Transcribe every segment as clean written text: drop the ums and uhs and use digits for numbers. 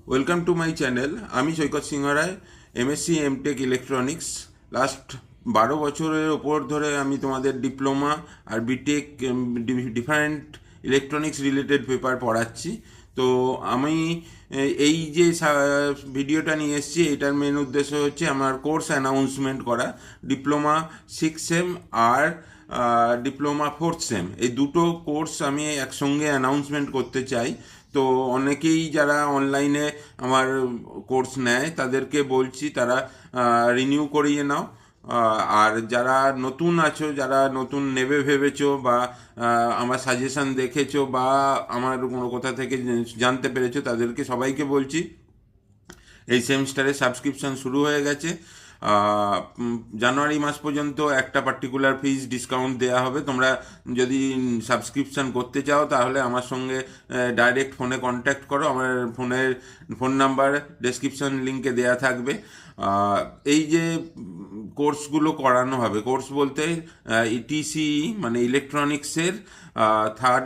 Welcome to my channel. আমি Saikat Singha Roy, MSc MTech electronics. Last 12 বছরের ওপর ধরে আমি তোমাদের ডিপ্লোমা আর BTech different electronics related paper পড়াচ্ছি। তো আমি এই যে ভিডিওটা নিয়ে এসেছি, এটার মেন উদ্দেশ্য হচ্ছে আমার কোর্স অ্যানাউন্সমেন্ট করা। ডিপ্লোমা 6 সেম আর ডিপ্লোমা 4th সেম, এই দুটো কোর্স আমি একসঙ্গে অ্যানাউন্সমেন্ট করতে চাই। তো অনেকেই যারা অনলাইনে আমার কোর্স নেয় তাদেরকে বলছি তারা রিনিউ করিয়ে নাও। আর যারা নতুন আছো, যারা নতুন নেবে ভেবেছো, বা আমার সাজেশন দেখেছো, বা আমার কোনো কোথা থেকে জানতে পেরেছো, তাদেরকে সবাইকে বলছি এই সেমিস্টারে সাবস্ক্রিপশন শুরু হয়ে গেছে। জানুয়ারি মাস পর্যন্ত একটা পার্টিকুলার ফিজ ডিসকাউন্ট দেওয়া হবে। তোমরা যদি সাবস্ক্রিপশন করতে চাও তাহলে আমার সঙ্গে ডাইরেক্ট ফোনে কন্ট্যাক্ট করো। আমার ফোন নাম্বার ডেসক্রিপশন লিঙ্কে দেয়া থাকবে। এই যে কোর্সগুলো করানো হবে, কোর্স বলতে ইটিসি মানে ইলেকট্রনিক্সের থার্ড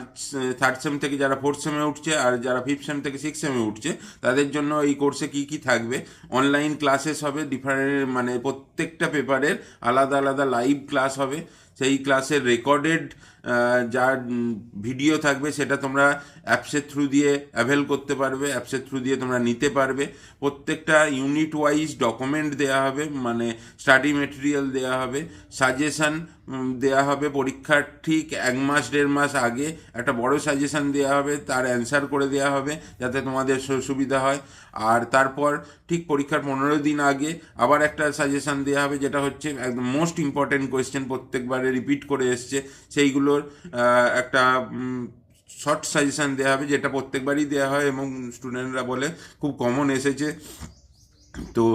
থার্ড সেম থেকে যারা 4th সেমে উঠছে, আর যারা 5th সেম থেকে 6th সেমে উঠছে, তাদের জন্য এই কোর্সে কি কি থাকবে: অনলাইন ক্লাসেস হবে, ডিফারেন্ট মানে প্রত্যেকটা পেপারের আলাদা আলাদা লাইভ ক্লাস হবে। সেই ক্লাসের রেকর্ডেড যা ভিডিও থাকবে সেটা তোমরা অ্যাপসের থ্রু দিয়ে অ্যাভেল করতে পারবে, অ্যাপসের থ্রু দিয়ে তোমরা নিতে পারবে। প্রত্যেকটা ইউনিট ওয়াইজ ডকুমেন্ট দেওয়া হবে, মানে স্টাডি মেটেরিয়াল দেওয়া হবে, সাজেশান দেওয়া হবে। পরীক্ষার ঠিক 1 মাস 1.5 মাস আগে একটা বড় সাজেশান দেওয়া হবে, তার অ্যান্সার করে দেওয়া হবে যাতে তোমাদের সুবিধা হয়। আর তারপর ঠিক পরীক্ষার 15 দিন আগে আবার একটা সাজেশান দেওয়া হবে, যেটা হচ্ছে একদম মোস্ট ইম্পর্টেন্ট কোয়েশ্চেন, প্রত্যেকবারে রিপিট করে এসছে সেইগুলোর একটা শর্ট সাজেশান দেওয়া হবে, যেটা প্রত্যেকবারই দেওয়া হয় এবং স্টুডেন্টরা বলে খুব কমন এসেছে। তো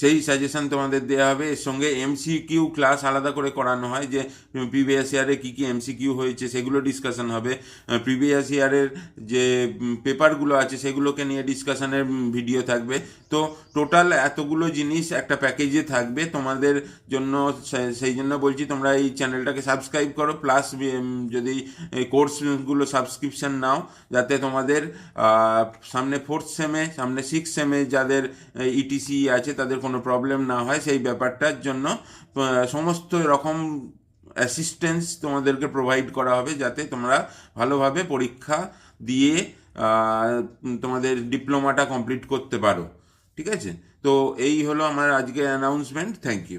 সেই সাজেশান তোমাদের দেওয়া হবে। এর সঙ্গে এমসিকিউ ক্লাস আলাদা করে করানো হয়, যে প্রিভিয়াস ইয়ারে কী কী এমসিকিউ হয়েছে সেগুলো ডিসকাশন হবে। প্রিভিয়াস ইয়ারের যে পেপারগুলো আছে সেগুলোকে নিয়ে ডিসকাশনের ভিডিও থাকবে। তো টোটাল এতগুলো জিনিস একটা প্যাকেজে থাকবে তোমাদের জন্য। সেই জন্য বলছি তোমরা এই চ্যানেলটাকে সাবস্ক্রাইব করো, প্লাস যদি এই কোর্সগুলো সাবস্ক্রিপশন নাও, যাতে তোমাদের সামনে 4th সেমে, সামনে 6th সেমে যাদের ইটিসি আছে তাদের কোনো প্রবলেম না হয়, সেই ব্যাপারটার জন্য সমস্ত রকম অ্যাসিস্ট্যান্স তোমাদেরকে প্রোভাইড করা হবে, যাতে তোমরা ভালোভাবে পরীক্ষা দিয়ে তোমাদের ডিপ্লোমাটা কমপ্লিট করতে পারো। ঠিক আছে? তো এই হলো আমার আজকে অ্যানাউন্সমেন্ট। Thank you.